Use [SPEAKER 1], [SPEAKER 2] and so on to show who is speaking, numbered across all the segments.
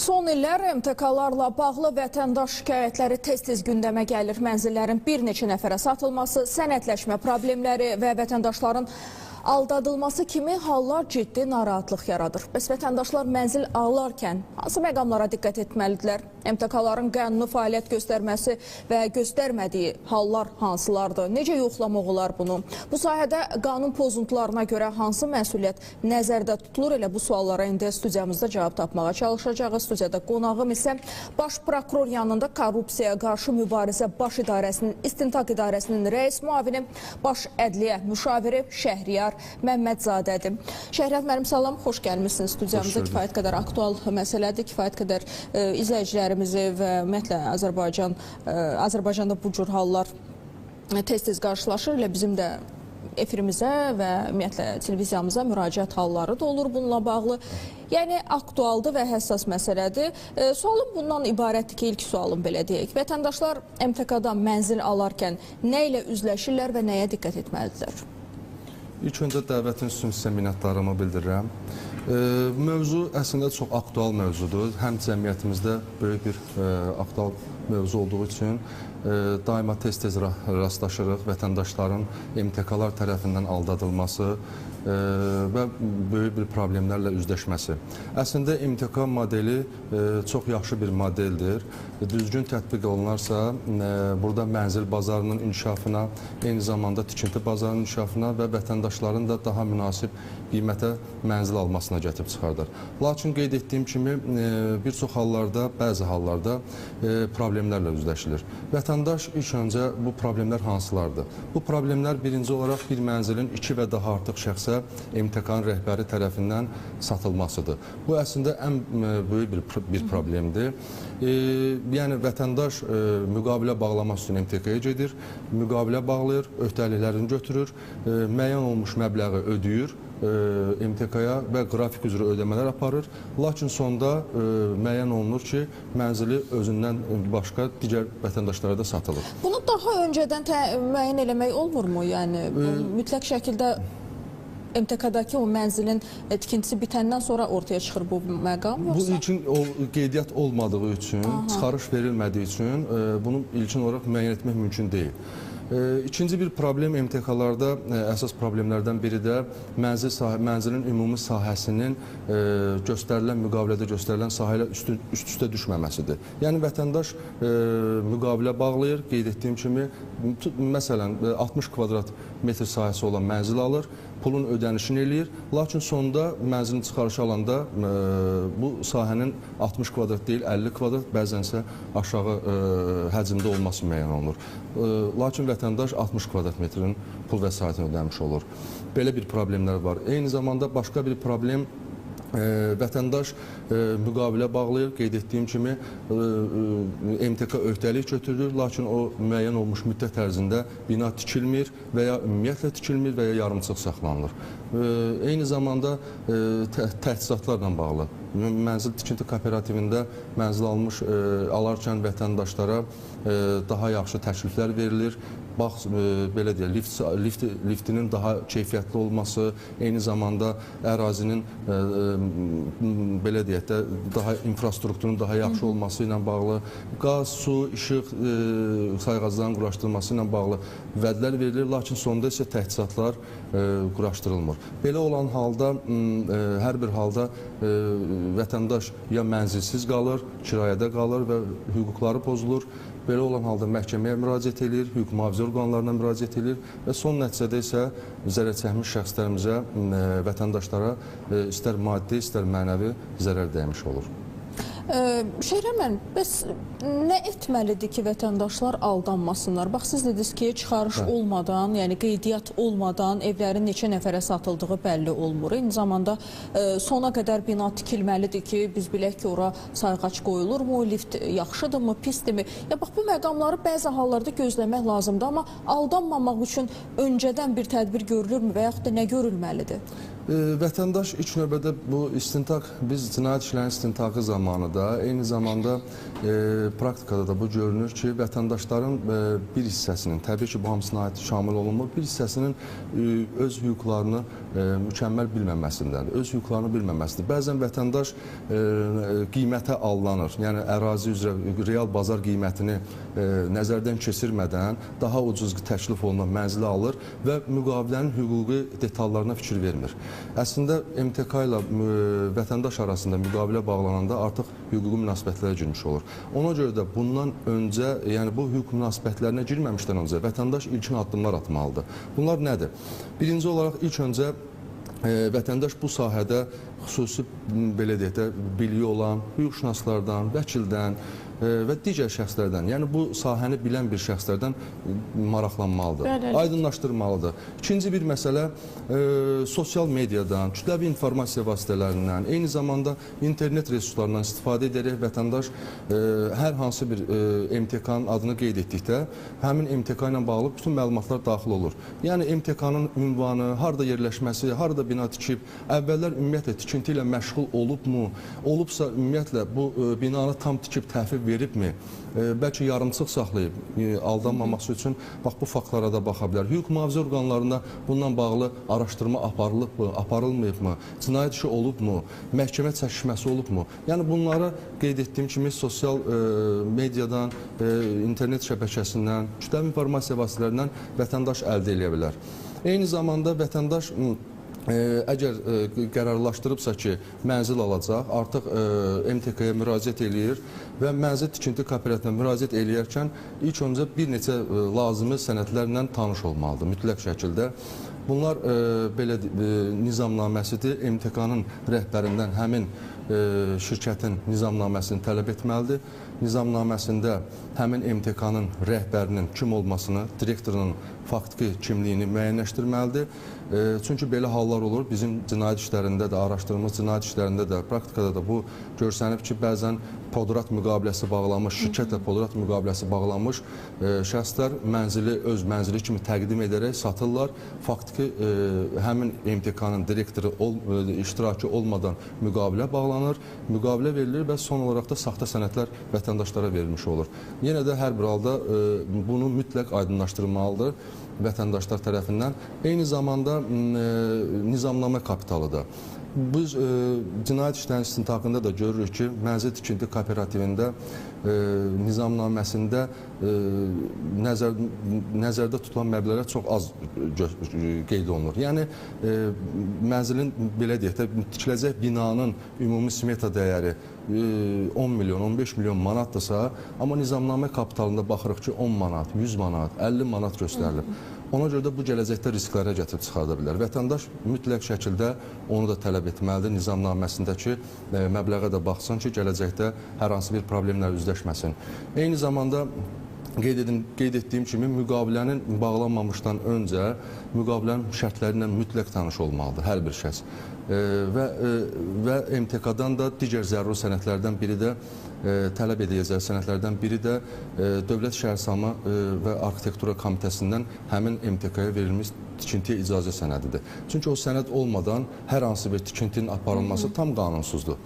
[SPEAKER 1] Son illər MTK-larla bağlı vətəndaş şikayətləri tez-tez gündəmə gəlir. Mənzillərin bir neçə nəfərə satılması, sənədləşmə problemləri və vətəndaşların aldadılması kimi hallar ciddi narahatlıq yaradır. Bəs vətəndaşlar mənzil alarkən hansı məqamlara diqqət etməlidirlər? MTK-ların qanuni fəaliyyət göstərməsi və göstərmədiyi hallar hansılardır? Necə yoxlamaq olar bunu? Bu sahədə qanun pozuntularına görə hansı məsuliyyət nəzərdə tutulur? Elə bu suallara indi studiyamızda cavab tapmağa çalışacağız. Studiyada qonağım isə Baş Prokuror yanında Korrupsiyaya qarşı mübarizə baş idarəsinin, İstintaq idarəsinin rəis müavini, baş ədliyyə müşaviri Şəhriyar Məmmədzadədir. Şəhriyar müəllim, salam, xoş gəlmişsiniz studiyamızda. Kifayət qədər aktual məsələdir, kifayət qədər izləyicilərimizi və ümumiyyətlə Azərbaycanda bu cür hallar tez-tez qarşılaşır. Elə bizim də efirimizə və ümumiyyətlə televiziyamıza müraciət halları da olur bununla bağlı. Yəni, aktualdır və həssas məsələdir. Sualım bundan ibarətdir ki, ilk sualım belə deyək. Vətəndaşlar MTK-dan mənzil alarkən nə ilə üzləşirlər və nəyə diqqət etməlidirlər?
[SPEAKER 2] İlk öncə dəvətin üçün sizə minnətdarlığımı bildirirəm. Mövzu əslində çox aktual mövzudur. Həm cəmiyyətimizdə böyük bir aktual mövzu olduğu üçün daima tez-tez rastlaşırıq vətəndaşların MTK-lar tərəfindən aldadılması və böyük bir problemlərlə üzləşməsi. Əslində MTK modeli çox yaxşı bir modeldir. Düzgün tətbiq olunarsa, burada mənzil bazarının inkişafına, eyni zamanda tikinti bazarının inkişafına və vətəndaşların da daha münasib qiymətə mənzil almasına gətirib çıxardır. Lakin qeyd etdiyim kimi, bir çox hallarda, bəzi hallarda problemlərlə üzləşilir. Vətəndaş ilk öncə bu problemlər hansılardır? Bu problemlər birinci olaraq bir mənzilin 2 və daha artıq şəxsə MTK-nın rəhbəri tərəfindən satılmasıdır. Bu əslində ən böyük bir problemdir. Yəni, vətəndaş müqavilə bağlamaq üçün MTK-ya gedir, müqavilə bağlayır, öhdəliklərini götürür, müəyyən olmuş məbləği ödəyir MTK-ya və qrafik üzrə ödəmələr aparır. Lakin sonda müəyyən olunur ki, mənzili özündən başqa digər vətəndaşlara da satılır.
[SPEAKER 1] Bunu daha öncədən müəyyən eləmək olmurmu? Yəni, mütləq şəkildə MTK-dakı o mənzilin tikintisi bitəndən sonra ortaya çıxır bu məqam, yoxsa?
[SPEAKER 2] Bu ilkin qeydiyyat olmadığı üçün, çıxarış verilmədiyi üçün bunu ilkin olaraq müəyyən etmək mümkün deyil. İkinci bir problem MTK-larda əsas problemlərdən biri də mənzilin ümumi sahəsinin göstərilən, müqavilədə göstərilən sahə ilə üst-üstə düşməməsidir. Yəni, vətəndaş müqavilə bağlayır, qeyd etdiyim kimi, məsələn, 60 kvadrat metr sahəsi olan mənzil alır, pulun ödənişini eləyir, lakin sonunda mənzilin çıxarışı alanda bu sahənin 60 kvadrat deyil, 50 kvadrat, bəzənsə aşağı həcmdə olması müəyyən olunur. Lakin vətəndaş 60 kvadrat metrin pul vəsaitini ödəmiş olur. Belə bir problemlər var. Eyni zamanda başqa bir problem, vətəndaş müqavilə bağlayır, qeyd etdiyim kimi MTK öhdəlik götürülür, lakin o müəyyən olmuş müddət ərzində bina tikilmir və ya ümumiyyətlə tikilmir və ya yarımçıq saxlanılır. Eyni zamanda təchizatlarla bağlı. Mənzil tikinti kooperativində mənzil alarkən vətəndaşlara daha yaxşı təkliflər verilir. Bax, belə deyək, liftinin daha keyfiyyətli olması, eyni zamanda ərazinin, belə deyək də, daha infrastrukturun daha yaxşı olması ilə bağlı, qaz, su, işıq sayğaclarının quraşdırılması ilə bağlı vədlər verilir, lakin sonunda isə təchizatlar quraşdırılmır. Belə olan halda, hər bir halda vətəndaş ya mənzilsiz qalır, kirayədə qalır və hüquqları pozulur. Belə olan halda məhkəməyə müraciət edir, hüquq mühafizə orqanlarına müraciət edir və son nəticədə isə zərər çəkmiş şəxslərimizə, vətəndaşlara istər maddi, istər mənəvi zərər dəymiş olur.
[SPEAKER 1] Şəhriyar müəllim, bəs nə etməlidir ki, vətəndaşlar aldanmasınlar? Bax, siz dediniz ki, çıxarış olmadan, yəni qeydiyyat olmadan evlərin neçə nəfərə satıldığı bəlli olmur. Eyni zamanda sona qədər bina tikilməlidir ki, biz bilək ki, ora sayğac qoyulurmu, lift yaxşıdırmı, pisdirmi? Ya, bax, bu məqamları bəzi hallarda gözləmək lazımdır, amma aldanmamaq üçün öncədən bir tədbir görülürmü və yaxud da nə görülməlidir?
[SPEAKER 2] Vətəndaş ilk növbədə bu istintaq, biz cinayət işlərinin istintaqı zamanı da, eyni zamanda praktikada da bu görünür ki, vətəndaşların bir hissəsinin, təbii ki, bu hamısına aid şamil olunmur, bir hissəsinin öz hüquqlarını mükəmməl bilməməsindəndir, öz hüquqlarını bilməməsidir. Bəzən vətəndaş qiymətə alınır, yəni ərazi üzrə real bazar qiymətini nəzərdən keçirmədən daha ucuz təklif olunan mənzili alır və müqavilənin hüquqi detallarına fikir vermir. Əslində MTK ilə vətəndaş arasında müqavilə bağlananda artıq hüquqi münasibətlərə girmiş olur. Ona görə də bundan öncə, yəni bu hüquq münasibətlərinə girməmişdən öncə vətəndaş ilkin addımlar atmalıdır. Bunlar nədir? Birinci olaraq ilk öncə vətəndaş bu sahədə xüsusi belə deyək də biliyi olan hüquqşünaslardan, vəkildən və digər şəxslərdən, yəni bu sahəni bilən bir şəxslərdən maraqlanmalıdır, aydınlaşdırmalıdır. İkinci bir məsələ sosial mediadan, kütləvi informasiya vasitələrindən, eyni zamanda internet resurslarından istifadə edərək vətəndaş hər hansı bir MTK-nın adını qeyd etdikdə həmin MTK ilə bağlı bütün məlumatlar daxil olur. Yəni MTK-nın ünvanı, harada yerləşməsi, harada bina tikib, əvvəllər ümumiyyətlə tikinti ilə məşğul olubmu, olubsa ümumiyyətlə bu binanı tam tikib təhvil veribmi, bəlkə yarımçıq saxlayıb aldanmaması üçün bax bu faktlara da baxa bilər. Hüquq mühafizə orqanlarında bununla bağlı araşdırma aparılıbmı, aparılmayıbmı, cinayət işi olubmu, məhkəmə çəkişməsi olubmu? Yəni bunları qeyd etdiyim kimi sosial mediadan, internet şəbəkəsindən, kütləvi informasiya vasitələrindən vətəndaş əldə edə bilər. Eyni zamanda vətəndaş əgər qərarlaşdırıbsa ki, mənzil alacaq, artıq MTK-yə müraciət eləyir və mənzil tikinti kooperativinə müraciət eləyərkən ilk öncə bir neçə lazımi sənədlərlə tanış olmalıdır, mütləq şəkildə. Bunlar belə nizamnaməsidir, MTK-nın rəhbərindən həmin şirkətin nizamnaməsini tələb etməlidir. Nizamnaməsində həmin MTK-nın rəhbərinin kim olmasını, direktorunun faktiki kimliyini müəyyənləşdirməlidir. Çünki belə hallar olur. Bizim cinayət işlərində də, araşdırdığımız cinayət işlərində də, praktikada da bu görsənib ki, bəzən podrat müqaviləsi bağlanmış, şirkətlə podrat müqaviləsi bağlanmış şəxslər mənzili öz mənzili kimi təqdim edərək satırlar. Faktiki həmin MTK-nın direktoru iştirakı olmadan müqavilə bağlanır, müqavilə verilir və son olaraq da saxta sənədlər vətəndaşlara verilmiş olur. Yenə də hər bir halda bunu mütləq aydınlaşdırılmalıdır vətəndaşlar tərəfindən. Eyni zamanda nizamnamə kapitalı da. Biz cinayət işlərinin istintaqında da görürük ki, mənzil tikinti kooperativində nizamnaməsində nəzərdə tutulan məbləğlər çox az qeyd olunur. Yəni, mənzilin, belə deyək də, tikiləcək binanın ümumi smeta dəyəri 10 milyon, 15 milyon manatdırsa, amma nizamnamə kapitalında baxırıq ki, 10 manat, 100 manat, 50 manat göstərilib. Ona görə də bu gələcəkdə risklərə gətirib çıxarda bilər. Vətəndaş mütləq şəkildə onu da tələb etməlidir nizamnaməsindəki məbləğə də baxsın ki, gələcəkdə hər hansı bir problemlə üzləşməsin. Eyni zamanda qeyd etdiyim kimi müqavilənin bağlanmamışdan öncə müqavilənin şərtləri ilə mütləq tanış olmalıdır hər bir şəxs. Və MTK-dan da digər zəruri sənədlərdən biri də tələb edəcək sənədlərdən biri də Dövlət Şəhərsalma və Arxitektura Komitəsindən həmin MTK-ya verilmiş tikintiyə icazə sənədidir. Çünki o sənəd olmadan hər hansı bir tikintinin aparılması tam qanunsuzdur.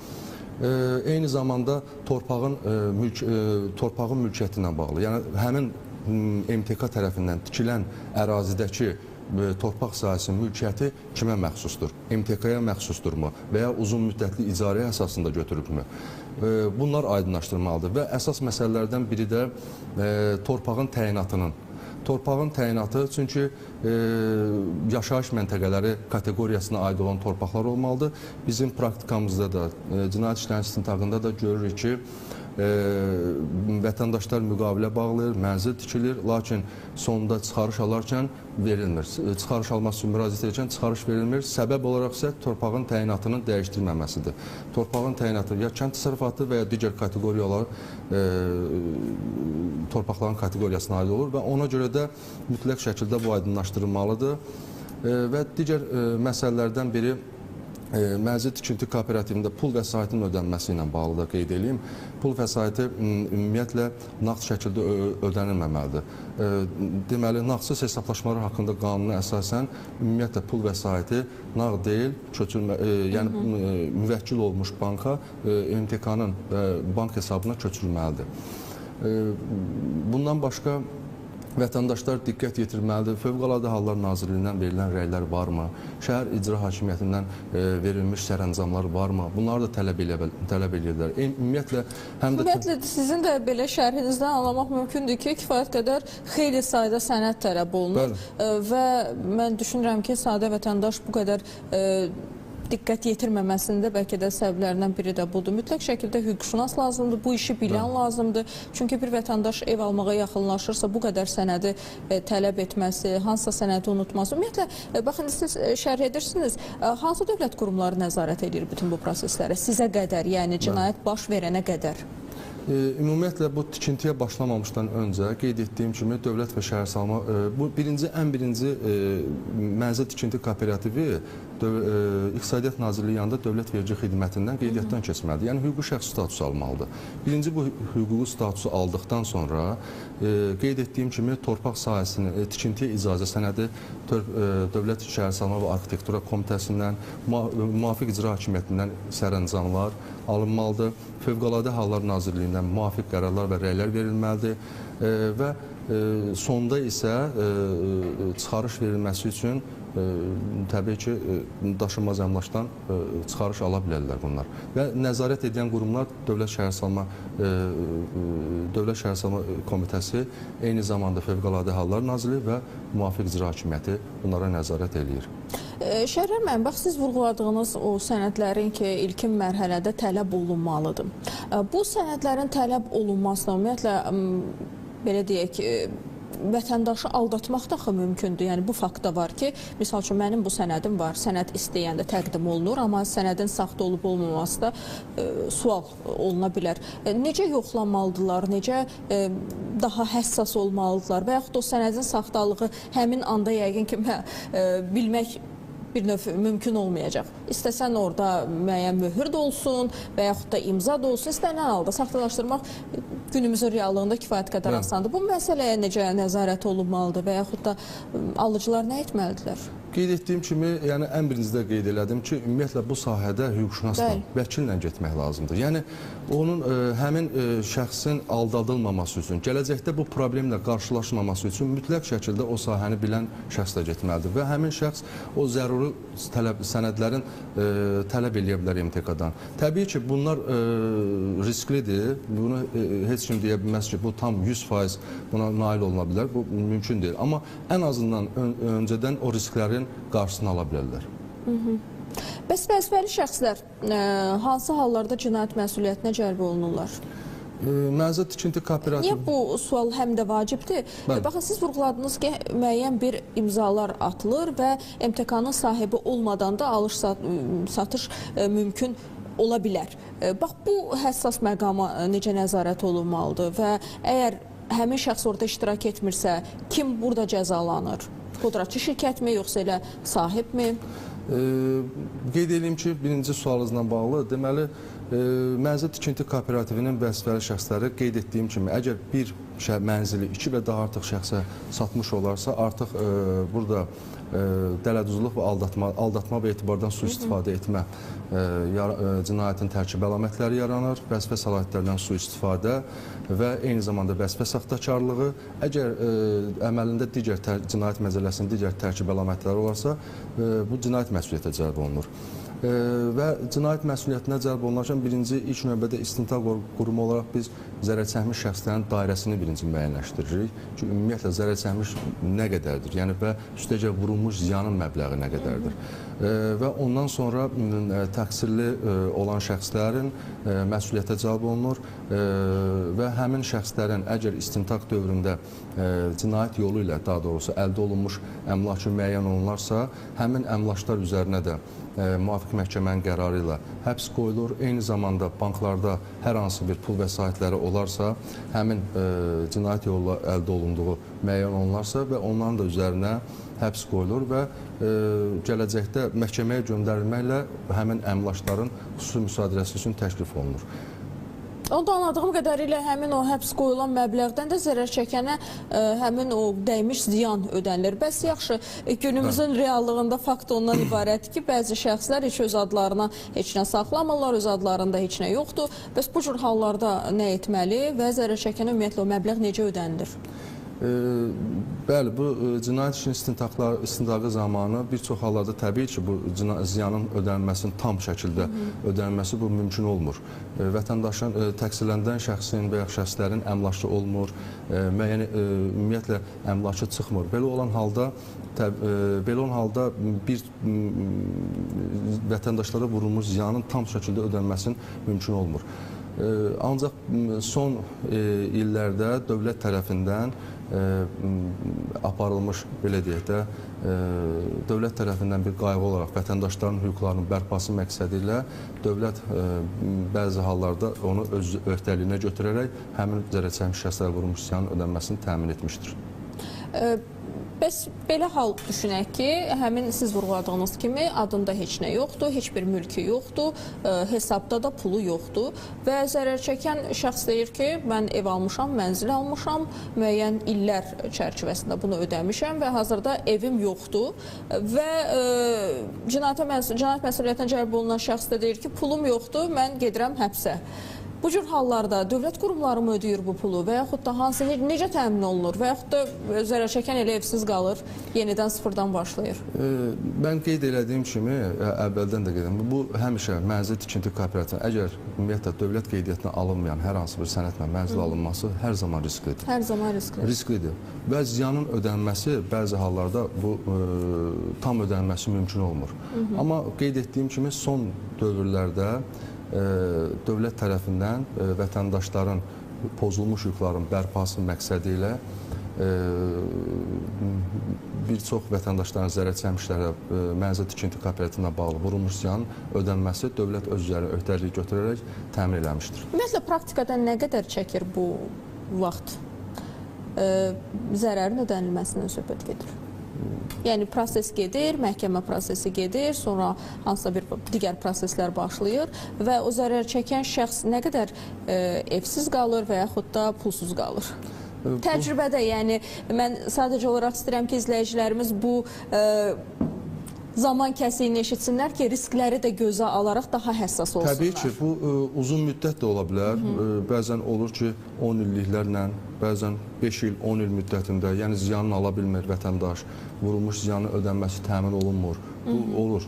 [SPEAKER 2] Eyni zamanda torpağın mülkiyyəti ilə bağlı, yəni həmin MTK tərəfindən tikilən ərazidəki torpaq sahəsinin mülkiyyəti kimə məxsusdur? MTK-ya məxsusdurmu və ya uzun müddətli icarə əsasında götürübmü? Bunlar aydınlaşdırmalıdır və əsas məsələlərdən biri də torpağın təyinatının. Torpağın təyinatı, çünki yaşayış məntəqələri kateqoriyasına aid olan torpaqlar olmalıdır. Bizim praktikamızda da, cinayət işlərinin istintaqında da görürük ki, vətəndaşlar müqavilə bağlayır, mənzil tikilir, lakin sonunda çıxarış alarkən verilmir. Çıxarış alması üçün müraciət edirkən çıxarış verilmir. Səbəb olaraq isə torpağın təyinatının dəyişdirilməməsidir. Torpağın təyinatı ya kənd təsərrüfatı və ya digər kateqoriyalar torpaqların kateqoriyasına aid olur və ona görə də mütləq şəkildə bu aydınlaşdırılmalıdır. Və digər məsələlərdən biri Mənzil tikinti kooperativində pul vəsaitinin ödənməsi ilə bağlı da qeyd edeyim. Pul vəsaiti ümumiyyətlə nağd şəkildə ödənilməməlidir. Deməli, nağdsız hesablaşmalar haqqında qanuna əsasən ümumiyyətlə pul vəsaiti nağd deyil, yəni müvəkkil olmuş banka MTK-nın bank hesabına köçürülməlidir. Bundan başqa vətəndaşlar diqqət yetirməlidir. Fövqəladə Hallar Nazirliyindən verilən rəylər varmı? Şəhər İcra Hakimiyyətindən verilmiş sərəncamlar varmı? Bunları da tələb edirlər. Ümumiyyətlə, həm də...
[SPEAKER 1] Ümumiyyətlə, sizin də belə şərhinizdən anlamaq mümkündür ki, kifayət qədər xeyli sayda sənəd tələb olunur. Və mən düşünürəm ki, sadə vətəndaş bu qədər diqqət yetirməməsində bəlkə də səbəblərindən biri də budur. Mütləq şəkildə hüquqşünas lazımdır, bu işi bilən lazımdır. Çünki bir vətəndaş ev almağa yaxınlaşırsa bu qədər sənədi tələb etməsi, hansısa sənədi unutması. Ümumiyyətlə, baxın, siz şərh edirsiniz, hansı dövlət qurumları nəzarət edir bütün bu proseslərə? Sizə qədər, yəni cinayət baş verənə qədər?
[SPEAKER 2] Ümumiyyətlə, bu tikintiyə başlamamışdan öncə qeyd etdiyim kimi Dövlət və Şəhərsalma, bu ən birinci mənzil tikinti kooperativi İqtisadiyyat Nazirliyi yanında Dövlət Vergi Xidmətindən qeydiyyatdan keçməlidir. Yəni, hüquqi şəxs statusu almalıdır. Birinci bu hüquqi statusu aldıqdan sonra qeyd etdiyim kimi torpaq sahəsinin tikintiyə icazə sənədi Dövlət Şəhərsalma və Arxitektura Komitəsindən, Müvafiq İcra Hakimiyyətindən sərəncamlar alınmalıdır. Fövqəladə Hallar Nazirliyindən müvafiq qərarlar və rəylər verilməlidir və sonda isə çıxarış verilməsi üçün təbii ki, daşınmaz əmlakdan çıxarış ala bilərlər bunlar. Və nəzarət edən qurumlar Dövlət Şəhərsalma Komitəsi, eyni zamanda Fövqəladə Hallar Nazirliyi və Müvafiq İcra Hakimiyyəti bunlara nəzarət eləyir.
[SPEAKER 1] Şərhər müəllim, bax, siz vurğuladığınız o sənədlərin ki, ilkin mərhələdə tələb olunmalıdır. Bu sənədlərin tələb olunmasına ümumiyyətlə, belə deyək ki, vətəndaşı aldatmaq da mümkündür. Yəni, bu fakt da var ki, misal üçün, mənim bu sənədim var, sənəd istəyəndə təqdim olunur, amma sənədin saxta olub olmaması da sual oluna bilər. Necə yoxlanmalıdırlar, necə daha həssas olmalıdırlar və yaxud o sənədin saxtalığı həmin anda yəqin ki, bilmək bir növ mümkün olmayacaq. İstəsən orada müəyyən möhür də olsun və yaxud da imza da olsun, istənilən halda saxtalaşdırmaq günümüzün reallığında kifayət qədər asandır. Bu məsələyə necə nəzarət olunmalıdır və yaxud da alıcılar nə etməlidirlər?
[SPEAKER 2] Qeyd etdiyim kimi, yəni ən birincidə qeyd elədim ki, ümumiyyətlə bu sahədə hüquqşünasla, vəkillə getmək lazımdır. Yəni, onun həmin şəxsin aldadılmaması üçün, gələcəkdə bu problemlə qarşılaşmaması üçün mütləq şəkildə o sahəni bilən şəxslə getməlidir və həmin şəxs o zəruri sənədlərin tələb eləyə bilər MTK-dan. Təbii ki, bunlar risklidir, bunu heç kim deyə bilməz ki, bu tam 100% buna nail oluna bilər, bu mümkün deyil. Amma ən azından öncədən o risklərin qarşısını ala bilərlər.
[SPEAKER 1] Bəs vəzifəli şəxslər hansı hallarda cinayət məsuliyyətinə cəlb olunurlar?
[SPEAKER 2] Mənzil tikinti kooperativi...
[SPEAKER 1] Niyə bu sual həm də vacibdir? Baxın, siz vurğuladınız ki, müəyyən bir imzalar atılır və MTK-nın sahibi olmadan da alış-satış mümkün ola bilər. Bax, bu həssas məqama necə nəzarət olunmalıdır və əgər həmin şəxs orada iştirak etmirsə, kim burada cəzalanır? Pudratçı şirkətmi, yoxsa elə sahibmi?
[SPEAKER 2] Qeyd edeyim ki, birinci sualınızla bağlı, deməli, mənzil tikinti kooperativinin vəzifəli şəxsləri qeyd etdiyim kimi, əgər bir mənzili 2 və daha artıq şəxsə satmış olarsa, artıq burada dələduzluq və aldatma və etibardan sui-istifadə etmə cinayətin tərkib əlamətləri yaranır, vəzifə səlahiyyətlərindən sui-istifadə və eyni zamanda vəzifə saxtakarlığı. Əgər əməlində digər cinayət məcəlləsinin digər tərkib əlamətləri olarsa, bu cinayət məsuliyyətə cəlb olunur. Və cinayət məsuliyyətinə cəlb olunarkən birinci, ilk növbədə istintaq qurumu olaraq biz zərərçəkmiş şəxslərin dairəsini birinci müəyyənləşdiririk ki, ümumiyyətlə zərərçəkmiş nə qədərdir, yəni və üstəcə vurulmuş ziyanın məbləği nə qədərdir. Və ondan sonra təqsirli olan şəxslərin məsuliyyətə cəlb olunur və həmin şəxslərin əgər istintaq dövründə cinayət yolu ilə, daha doğrusu əldə olunmuş əmlakı müəyyən olunarsa, həmin əmlaklar üzərinə də müvafiq məhkəmənin qərarı ilə həbs qoyulur. Eyni zamanda banklarda hər hansı bir pul vəsaitləri olarsa, həmin cinayət yolu əldə olunduğu müəyyən olunarsa və onların da üzərinə həbs qoyulur və gələcəkdə məhkəməyə göndərilməklə həmin əmlakların xüsusi müsadirəsi üçün təklif olunur.
[SPEAKER 1] Onda anladığım qədərilə həmin o həbs qoyulan məbləğdən də zərər çəkənə həmin o dəymiş ziyan ödənilir. Bəs yaxşı, günümüzün reallığında fakt ondan ibarətdir ki, bəzi şəxslər heç öz adlarına heç nə saxlamırlar, öz adlarında heç nə yoxdur. Bəs bu cür hallarda nə etməli və zərər çəkənə ümumiyyətlə o məbləğ necə ödənilir?
[SPEAKER 2] Bəli, bu cinayət işinin istintaqı zamanı bir çox hallarda təbii ki, bu ziyanın ödənilməsinin tam şəkildə ödənilməsi bu mümkün olmur. Vətəndaşın təqsirləndirilən şəxsin və ya şəxslərin əmlakı olmur, müəyyən ümumiyyətlə əmlakı çıxmır. Belə olan halda bir vətəndaşlara vurulmuş ziyanın tam şəkildə ödənilməsinin mümkün olmur. Ancaq son illərdə dövlət tərəfindən aparılmış, belə deyək də, dövlət tərəfindən bir qayğı olaraq vətəndaşların hüquqlarının bərpası məqsədi ilə dövlət bəzi hallarda onu öz öhdəliyinə götürərək həmin zərər çəkmiş şəxslərə vurulmuş ziyanın ödənməsini təmin etmişdir.
[SPEAKER 1] Bəs belə hal düşünək ki, həmin siz vurğuladığınız kimi adında heç nə yoxdur, heç bir mülkü yoxdur, hesabda da pulu yoxdur və zərər çəkən şəxs deyir ki, mən ev almışam, mənzil almışam, müəyyən illər çərçivəsində bunu ödəmişəm və hazırda evim yoxdur və cinayət məsuliyyətinə cəlb olunan şəxs də deyir ki, pulum yoxdur, mən gedirəm həbsə. Bu cür hallarda dövlət qurumları mı ödəyir bu pulu və yaxud da hansı, necə təmin olunur və yaxud da zərər çəkən elə evsiz qalır, yenidən sıfırdan başlayır?
[SPEAKER 2] Mən qeyd elədiyim kimi, əvvəldən də qeyd edim, bu həmişə mənzil tikinti kooperativi, əgər ümumiyyətlə dövlət qeydiyyatına alınmayan hər hansı bir sənədlə mənzil alınması hər zaman risklidir.
[SPEAKER 1] Hər zaman risklidir.
[SPEAKER 2] Risklidir və ziyanın ödənməsi bəzi hallarda bu tam ödənməsi mümkün olmur. Amma qeyd etdiyim kimi son dövrlərdə dövlət tərəfindən vətəndaşların pozulmuş hüquqların bərpası məqsədi ilə bir çox vətəndaşların zərər çəkmişlərə mənzil tikinti kooperativinə bağlı vurulmuş ziyanın ödənməsi dövlət öz üzərinə öhdəliyi götürərək təmin eləmişdir.
[SPEAKER 1] Ümumiyyətlə, praktikada nə qədər çəkir bu vaxt zərərin ödənilməsindən söhbət gedir? Yəni proses gedir, məhkəmə prosesi gedir, sonra hansısa bir digər proseslər başlayır və o zərər çəkən şəxs nə qədər evsiz qalır və yaxud da pulsuz qalır? Təcrübədə, yəni mən sadəcə olaraq istəyirəm ki, izləyicilərimiz bu zaman kəsiyini eşitsinlər ki, riskləri də gözə alaraq daha həssas olsunlar.
[SPEAKER 2] Təbii ki, bu uzun müddət də ola bilər. Bəzən olur ki, 10 illiklərlə, bəzən 5 il, 10 il müddətində, yəni ziyanını ala bilmir vətəndaş, vurulmuş ziyanın ödənməsi təmin olunmur. Bu olur.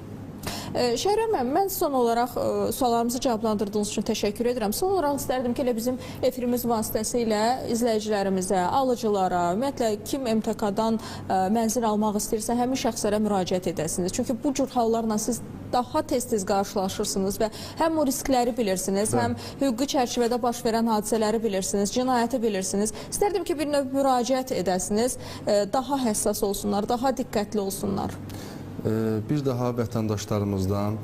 [SPEAKER 1] Şəhriyar müəllim, mən son olaraq suallarımızı cavablandırdığınız üçün təşəkkür edirəm. Son olaraq istərdim ki, elə bizim efirimiz vasitəsilə izləyicilərimizə, alıcılara, ümumiyyətlə kim MTK-dan mənzil almaq istəyirsə, həmin şəxslərə müraciət edəsiniz. Çünki bu cür hallarla siz daha tez-tez qarşılaşırsınız və həm o riskləri bilirsiniz, həm hüquqi çərçivədə baş verən hadisələri bilirsiniz, cinayəti bilirsiniz. İstərdim ki, bir növ müraciət edəsiniz, daha həssas olsunlar, daha diqqətli olsunlar.
[SPEAKER 2] Bir daha vətəndaşlarımızdan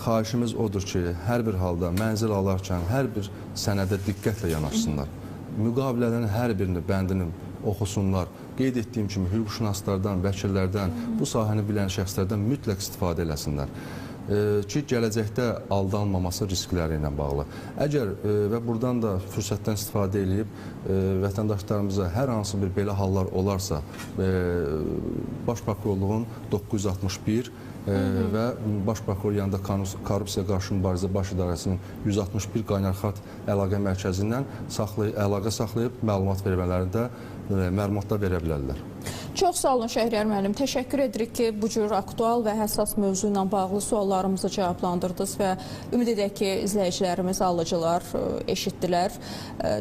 [SPEAKER 2] xahişimiz odur ki, hər bir halda mənzil alarkən hər bir sənədə diqqətlə yanaşsınlar. Müqavilənin hər birini, bəndini oxusunlar. Qeyd etdiyim kimi hüquqşünaslardan, vəkillərdən, bu sahəni bilən şəxslərdən mütləq istifadə eləsinlər ki, gələcəkdə aldanmaması riskləri ilə bağlı. Əgər və buradan da fürsətdən istifadə edib vətəndaşlarımıza hər hansı bir belə hallar olarsa, Baş Prokurorluğun 961 və Baş Prokuror yanında Korrupsiya Qarşı Mübarizə Baş İdarəsinin 161 qaynar xat əlaqə mərkəzindən əlaqə saxlayıb məlumatlar verə bilərlər.
[SPEAKER 1] Çox sağ olun Şəhriyar müəllim. Təşəkkür edirik ki, bu cür aktual və həssas mövzu ilə bağlı suallarımızı cavablandırdınız və ümid edək ki, izləyicilərimiz, alıcılar eşitdilər.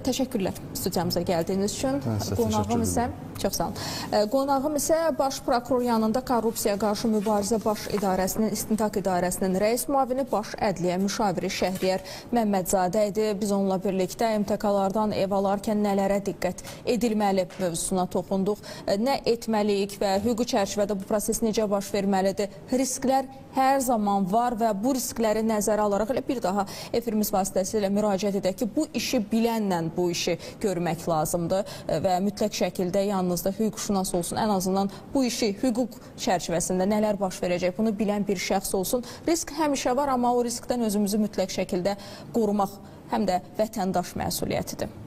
[SPEAKER 1] Təşəkkürlər studiyamıza gəldiyiniz üçün. Qonağım isə, çox sağ olun. Qonağım isə Baş Prokuror yanında Korrupsiya Qarşı Mübarizə Baş İdarəsinin, İstintaq İdarəsinin rəis müavini, Baş Ədliyyə Müşaviri Şəhriyar Məmmədzadə idi. Biz onunla birlikdə MTK-lardan ev alarkən nələrə diqqət edilməli mövzusuna toxunduq. Nə etməliyik və hüquqi çərçivədə bu proses necə baş verməlidir? Risklər hər zaman var və bu riskləri nəzərə alaraq elə bir daha efirimiz vasitəsilə müraciət edək ki, bu işi bilənlə bu işi görmək lazımdır və mütləq şəkildə yalnız da hüquqşünas olsun, ən azından bu işi hüquq çərçivəsində nələr baş verəcək, bunu bilən bir şəxs olsun. Risk həmişə var, amma o riskdən özümüzü mütləq şəkildə qorumaq həm də vətəndaş məsuliyyətidir.